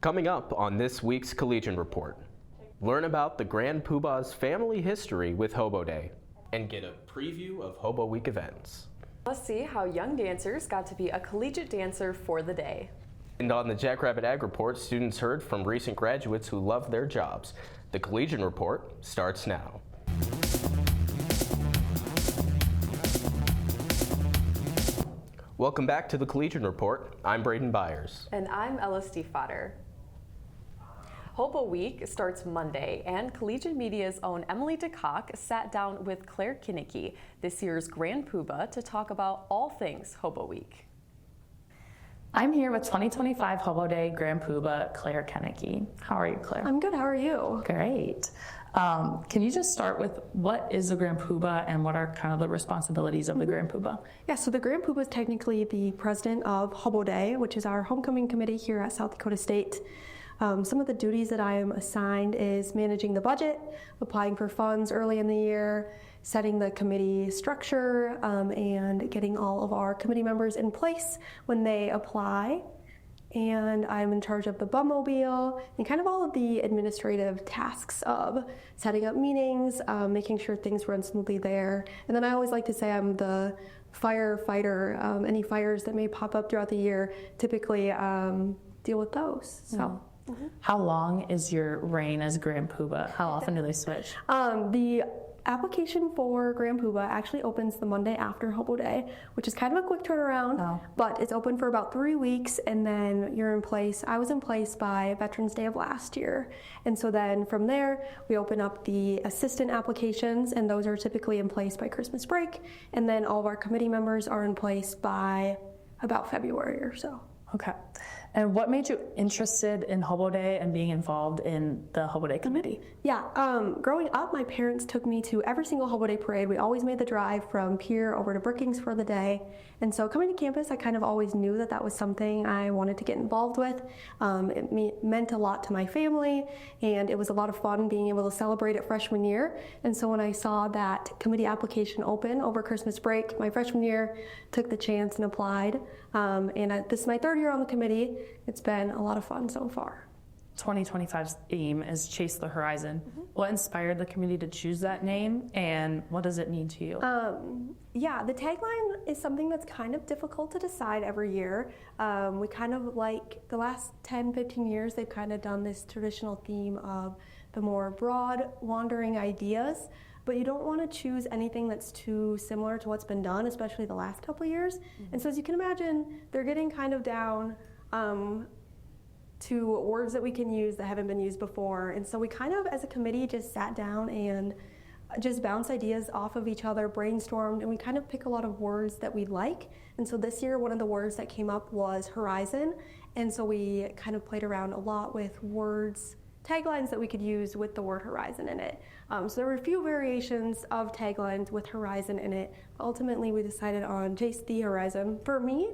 Coming up on this week's Collegian Report, learn about the Grand Pooba's family history with Hobo Day and get a preview of Hobo Week events. Let's see how young dancers got to be a collegiate dancer for the day. And on the Jackrabbit Ag Report, students heard from recent graduates who love their jobs. The Collegian Report starts now. Welcome back to the Collegian Report. I'm Braden Byers. And I'm LSD Fodder. Hobo Week starts Monday, and Collegian Media's own Emily DeCock sat down with Claire Kinnicky, this year's Grand Pooba, to talk about all things Hobo Week. I'm here with 2025 Hobo Day Grand Pooba, Claire Kinnicky. How are you, Claire? I'm good, how are you? Great. Can you just start with what is the Grand Pooba and what are kind of the responsibilities of the Grand Pooba? Yeah, so the Grand Pooba is technically the president of Hobo Day, which is our homecoming committee here at South Dakota State. Some of the duties that I am assigned is managing the budget, applying for funds early in the year, setting the committee structure, and getting all of our committee members in place when they apply. And I'm in charge of the bum-mobile and kind of all of the administrative tasks of setting up meetings, making sure things run smoothly there. And then I always like to say I'm the firefighter. Any fires that may pop up throughout the year, typically deal with those. So. Mm-hmm. How long is your reign as Grand Pooba? How often do they switch? The application for Grand Pooba actually opens the Monday after Hobo Day, which is kind of a quick turnaround, but it's open for about 3 weeks, and then you're in place. I was in place by Veterans Day of last year, and so then from there we open up the assistant applications, and those are typically in place by Christmas break, and then all of our committee members are in place by about February or so. Okay. And what made you interested in Hobo Day and being involved in the Hobo Day committee? Yeah, growing up, my parents took me to every single Hobo Day parade. We always made the drive from Pier over to Brookings for the day. And so coming to campus, I kind of always knew that that was something I wanted to get involved with. It meant a lot to my family, and it was a lot of fun being able to celebrate it freshman year. And so when I saw that committee application open over Christmas break, my freshman year, took the chance and applied. This is my third year on the committee. It's been a lot of fun so far. 2025's theme is Chase the Horizon. Mm-hmm. What inspired the committee to choose that name, and what does it mean to you? Yeah, the tagline is something that's kind of difficult to decide every year. We kind of like the last 10, 15 years, they've kind of done this traditional theme of the more broad, wandering ideas, but you don't want to choose anything that's too similar to what's been done, especially the last couple of years. Mm-hmm. And so as you can imagine, they're getting kind of down to words that we can use that haven't been used before. And so we kind of, as a committee, just sat down and just bounced ideas off of each other, brainstormed, and we kind of pick a lot of words that we like. And so this year, one of the words that came up was horizon. And so we kind of played around a lot with words, taglines that we could use with the word horizon in it. So there were a few variations of taglines with horizon in it. Ultimately, we decided on Chase the Horizon. For me,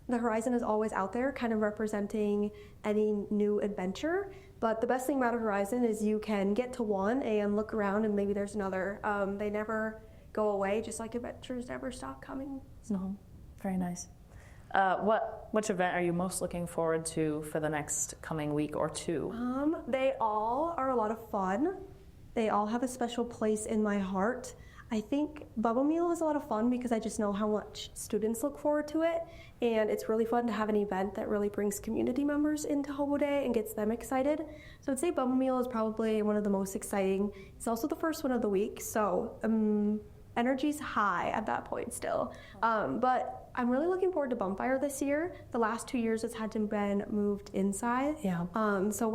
the horizon is always out there, kind of representing any new adventure. But the best thing about a horizon is you can get to one and look around and maybe there's another. They never go away, just like adventures never stop coming. So. Mm-hmm. Very nice. Which event are you most looking forward to for the next coming week or two? They all are a lot of fun. They all have a special place in my heart. I think Bubble Meal is a lot of fun because I just know how much students look forward to it, and it's really fun to have an event that really brings community members into Hobo Day and gets them excited. So I'd say Bubble Meal is probably one of the most exciting. It's also the first one of the week, so energy's high at that point still. But I'm really looking forward to Bonfire this year. The last 2 years it's had to been moved inside. Yeah. So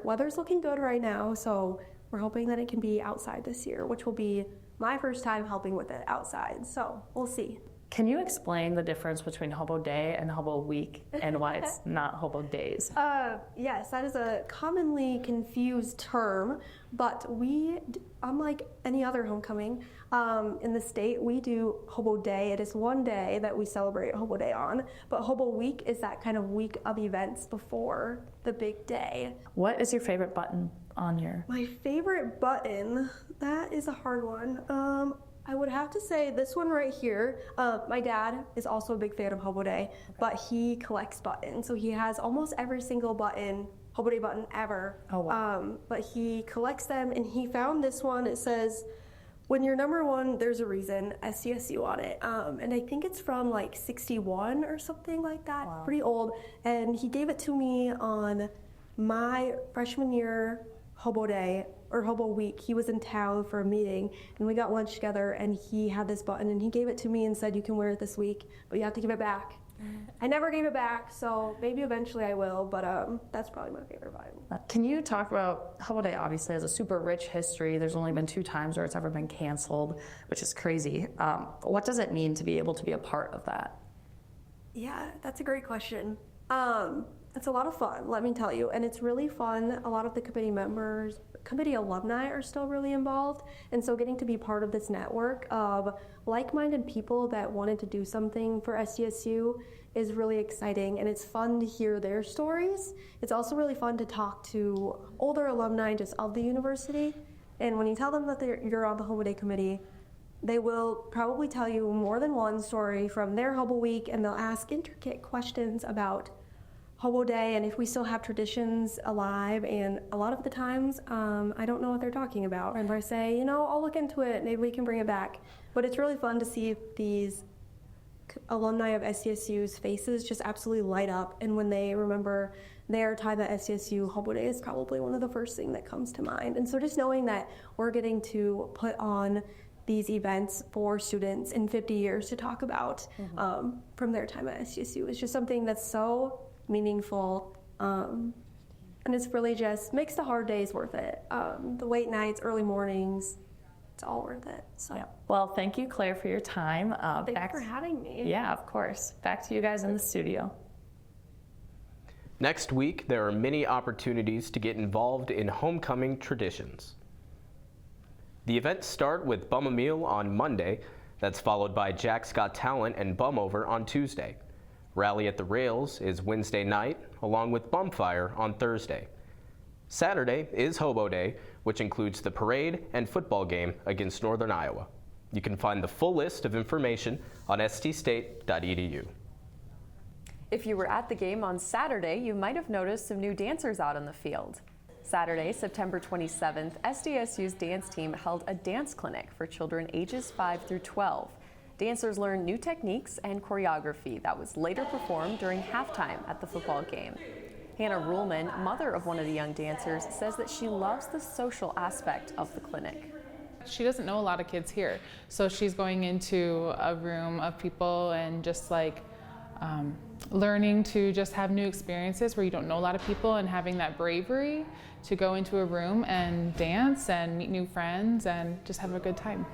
weather's looking good right now, so we're hoping that it can be outside this year, which will be my first time helping with it outside, so we'll see. Can you explain the difference between Hobo Day and Hobo Week and why it's not Hobo Days? Yes, that is a commonly confused term, but we, unlike any other homecoming in the state, we do Hobo Day. It is one day that we celebrate Hobo Day on, but Hobo Week is that kind of week of events before the big day. What is your favorite button on your? My favorite button, that is a hard one. I would have to say this one right here. My dad is also a big fan of Hobo Day, but he collects buttons. So he has almost every single Hobo Day button ever. Oh, wow. But he collects them, and he found this one. It says, "When you're number one, there's a reason," SDSU on it. And I think it's from like 61 or something like that. Wow. Pretty old. And he gave it to me on my freshman year Hobo Day, or Hobo Week. He was in town for a meeting, and we got lunch together, and he had this button, and he gave it to me and said, "You can wear it this week, but you have to give it back." I never gave it back, so maybe eventually I will, but that's probably my favorite vibe. Can you talk about Hobo Day? Obviously has a super rich history. There's only been 2 times where it's ever been canceled, which is crazy. What does it mean to be able to be a part of that? Yeah, that's a great question. It's a lot of fun, let me tell you, and it's really fun. A lot of the committee alumni are still really involved, and so getting to be part of this network of like-minded people that wanted to do something for SDSU is really exciting, and it's fun to hear their stories. It's also really fun to talk to older alumni just of the university, and when you tell them that you're on the Hobo Day committee, they will probably tell you more than one story from their Hobo Week, and they'll ask intricate questions about Hobo Day and if we still have traditions alive, and a lot of the times I don't know what they're talking about, and I say, I'll look into it, maybe we can bring it back. But it's really fun to see these alumni of SDSU's faces just absolutely light up, and when they remember their time at SDSU, Hobo Day is probably one of the first things that comes to mind. And so just knowing that we're getting to put on these events for students in 50 years to talk about from their time at SDSU is just something that's so meaningful, and it's really just makes the hard days worth it. The late nights, early mornings, it's all worth it. So. Yeah. Well, thank you, Claire, for your time. Thank you for having me. Yeah, of course. Back to you guys in the studio. Next week, there are many opportunities to get involved in homecoming traditions. The events start with Bum a Meal on Monday. That's followed by Jack's Got Talent and Bum Over on Tuesday. Rally at the Rails is Wednesday night, along with Bumfire on Thursday. Saturday is Hobo Day, which includes the parade and football game against Northern Iowa. You can find the full list of information on ststate.edu. If you were at the game on Saturday, you might have noticed some new dancers out on the field. Saturday, September 27th, SDSU's dance team held a dance clinic for children ages 5 through 12. Dancers learned new techniques and choreography that was later performed during halftime at the football game. Hannah Ruhlman, mother of one of the young dancers, says that she loves the social aspect of the clinic. She doesn't know a lot of kids here, so she's going into a room of people and just learning to just have new experiences where you don't know a lot of people, and having that bravery to go into a room and dance and meet new friends and just have a good time.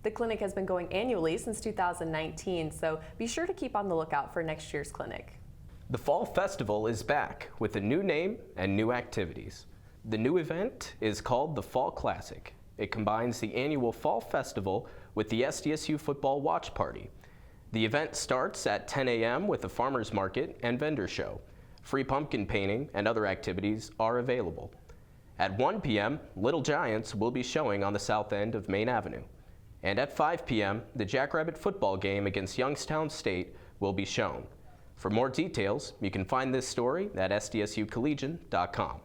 The clinic has been going annually since 2019, so be sure to keep on the lookout for next year's clinic. The Fall Festival is back with a new name and new activities. The new event is called the Fall Classic. It combines the annual Fall Festival with the SDSU Football Watch Party. The event starts at 10 a.m. with a farmer's market and vendor show. Free pumpkin painting and other activities are available. At 1 p.m., Little Giants will be showing on the south end of Main Avenue. And at 5 p.m., the Jackrabbit football game against Youngstown State will be shown. For more details, you can find this story at sdsucollegian.com.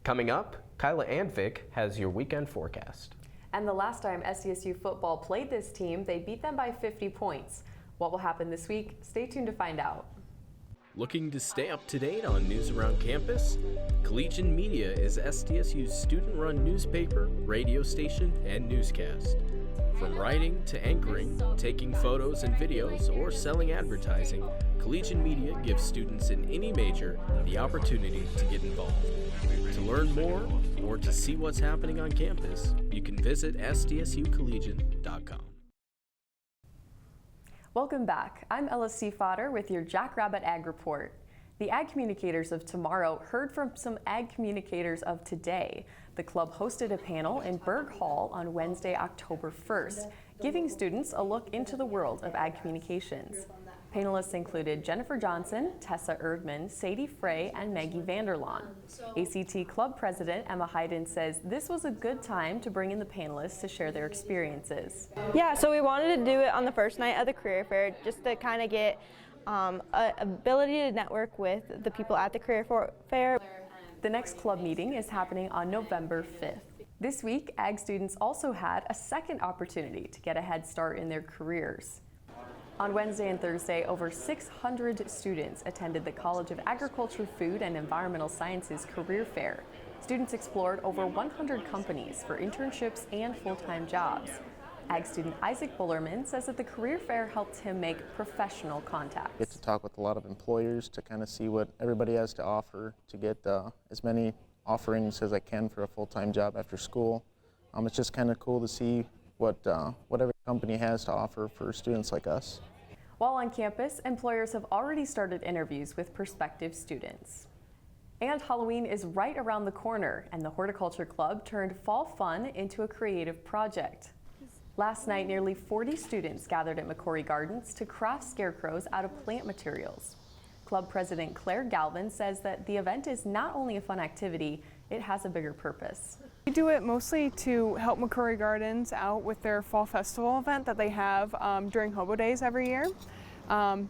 Coming up, Kyla Andvik has your weekend forecast. And the last time SDSU football played this team, they beat them by 50 points. What will happen this week? Stay tuned to find out. Looking to stay up to date on news around campus? Collegian Media is SDSU's student-run newspaper, radio station, and newscast. From writing to anchoring, taking photos and videos, or selling advertising, Collegian Media gives students in any major the opportunity to get involved. To learn more or to see what's happening on campus, you can visit sdsucollegian.com. Welcome back. I'm LSC Fodder with your Jackrabbit Ag Report. The ag communicators of tomorrow heard from some ag communicators of today. The club hosted a panel in Berg Hall on Wednesday, October 1st, giving students a look into the world of ag communications. Panelists included Jennifer Johnson, Tessa Erdman, Sadie Frey, and Maggie Vanderlaan. ACT Club President Emma Hayden says this was a good time to bring in the panelists to share their experiences. Yeah, so we wanted to do it on the first night of the career fair just to kind of get ability to network with the people at the career fair. The next club meeting is happening on November 5th. This week, Ag students also had a second opportunity to get a head start in their careers. On Wednesday and Thursday, over 600 students attended the College of Agriculture, Food, and Environmental Sciences Career Fair. Students explored over 100 companies for internships and full-time jobs. Ag student Isaac Bullerman says that the career fair helped him make professional contacts. Get to talk with a lot of employers to kind of see what everybody has to offer, to get as many offerings as I can for a full-time job after school. It's just kind of cool to see what every company has to offer for students like us. While on campus, employers have already started interviews with prospective students. And Halloween is right around the corner, and the Horticulture Club turned fall fun into a creative project. Last night, nearly 40 students gathered at McCrory Gardens to craft scarecrows out of plant materials. Club President Claire Galvin says that the event is not only a fun activity, it has a bigger purpose. We do it mostly to help McCrory Gardens out with their fall festival event that they have during Hobo Days every year.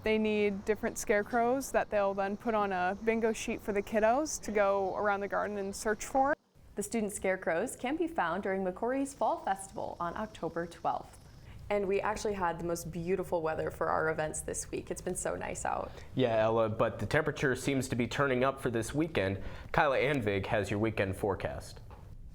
They need different scarecrows that they'll then put on a bingo sheet for the kiddos to go around the garden and search for. The student scarecrows can be found during McCrory's Fall Festival on October 12th. And we actually had the most beautiful weather for our events this week. It's been so nice out. Yeah, Ella, but the temperature seems to be turning up for this weekend. Kyla Anvig has your weekend forecast.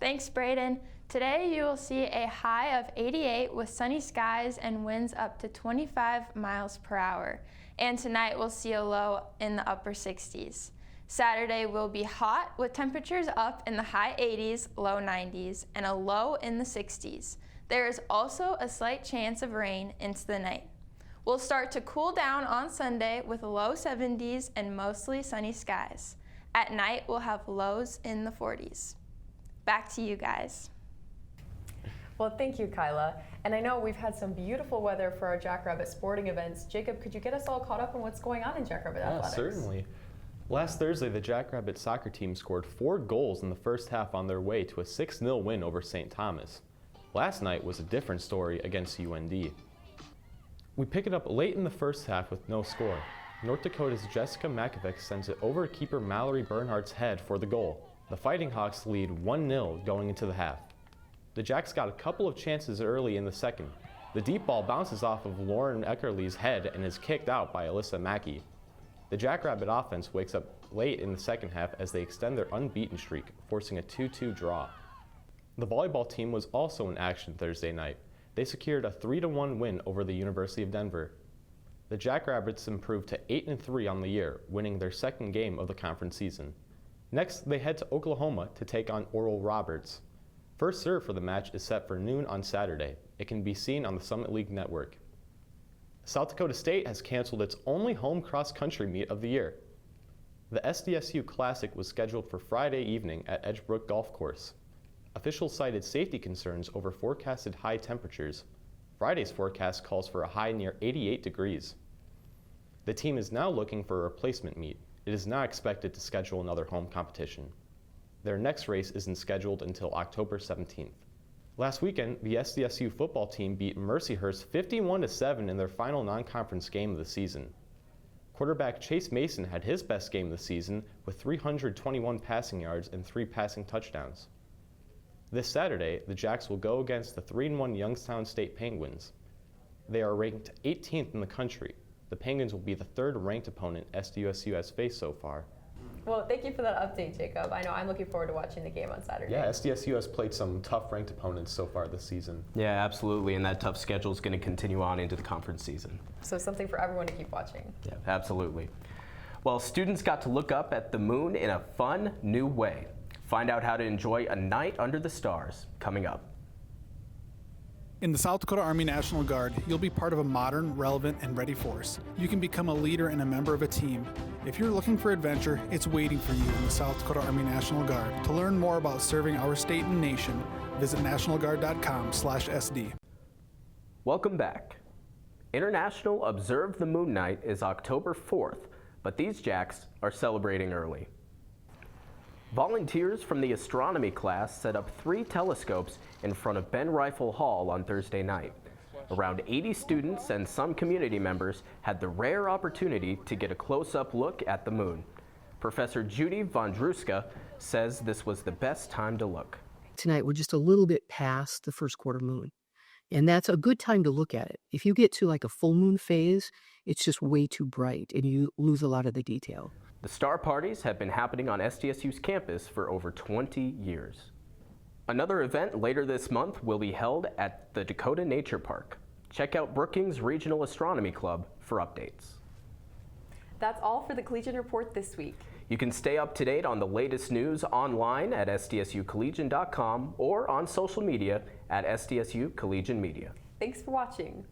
Thanks, Braden. Today you will see a high of 88 with sunny skies and winds up to 25 miles per hour. And tonight we'll see a low in the upper 60s. Saturday will be hot with temperatures up in the high 80s, low 90s, and a low in the 60s. There is also a slight chance of rain into the night. We'll start to cool down on Sunday with low 70s and mostly sunny skies. At night we'll have lows in the 40s. Back to you guys. Well, thank you, Kyla. And I know we've had some beautiful weather for our Jackrabbit sporting events. Jacob, could you get us all caught up on what's going on in Jackrabbit athletics? Certainly. Last Thursday, the Jackrabbit soccer team scored 4 goals in the first half on their way to a 6-0 win over St. Thomas. Last night was a different story against UND. We pick it up late in the first half with no score. North Dakota's Jessica Makovic sends it over keeper Mallory Bernhardt's head for the goal. The Fighting Hawks lead 1-0 going into the half. The Jacks got a couple of chances early in the second. The deep ball bounces off of Lauren Eckerly's head and is kicked out by Alyssa Mackey. The Jackrabbit offense wakes up late in the second half as they extend their unbeaten streak, forcing a 2-2 draw. The volleyball team was also in action Thursday night. They secured a 3-1 win over the University of Denver. The Jackrabbits improved to 8-3 on the year, winning their second game of the conference season. Next, they head to Oklahoma to take on Oral Roberts. First serve for the match is set for noon on Saturday. It can be seen on the Summit League network. South Dakota State has canceled its only home cross-country meet of the year. The SDSU Classic was scheduled for Friday evening at Edgebrook Golf Course. Officials cited safety concerns over forecasted high temperatures. Friday's forecast calls for a high near 88 degrees. The team is now looking for a replacement meet. It is not expected to schedule another home competition. Their next race isn't scheduled until October 17th. Last weekend, the SDSU football team beat Mercyhurst 51-7 in their final non-conference game of the season. Quarterback Chase Mason had his best game of the season with 321 passing yards and 3 passing touchdowns. This Saturday, the Jacks will go against the 3-1 Youngstown State Penguins. They are ranked 18th in the country. The Penguins will be the 3rd ranked opponent SDSU has faced so far. Well, thank you for that update, Jacob. I know I'm looking forward to watching the game on Saturday. Yeah, SDSU has played some tough ranked opponents so far this season. Yeah, absolutely, and that tough schedule is going to continue on into the conference season. So something for everyone to keep watching. Yeah, absolutely. Well, students got to look up at the moon in a fun, new way. Find out how to enjoy a night under the stars, coming up. In the South Dakota Army National Guard, you'll be part of a modern, relevant, and ready force. You can become a leader and a member of a team. If you're looking for adventure, it's waiting for you in the South Dakota Army National Guard. To learn more about serving our state and nation, visit nationalguard.com/SD. Welcome back. International Observe the Moon Night is October 4th, but these Jacks are celebrating early. Volunteers from the astronomy class set up 3 telescopes in front of Ben Rifle Hall on Thursday night. Around 80 students and some community members had the rare opportunity to get a close-up look at the moon. Professor Judy Vondruska says this was the best time to look. Tonight we're just a little bit past the first quarter moon, and that's a good time to look at it. If you get to like a full moon phase, it's just way too bright and you lose a lot of the detail. The star parties have been happening on SDSU's campus for over 20 years. Another event later this month will be held at the Dakota Nature Park. Check out Brookings Regional Astronomy Club for updates. That's all for the Collegian Report this week. You can stay up to date on the latest news online at sdsucollegian.com or on social media at SDSU Collegian Media. Thanks for watching.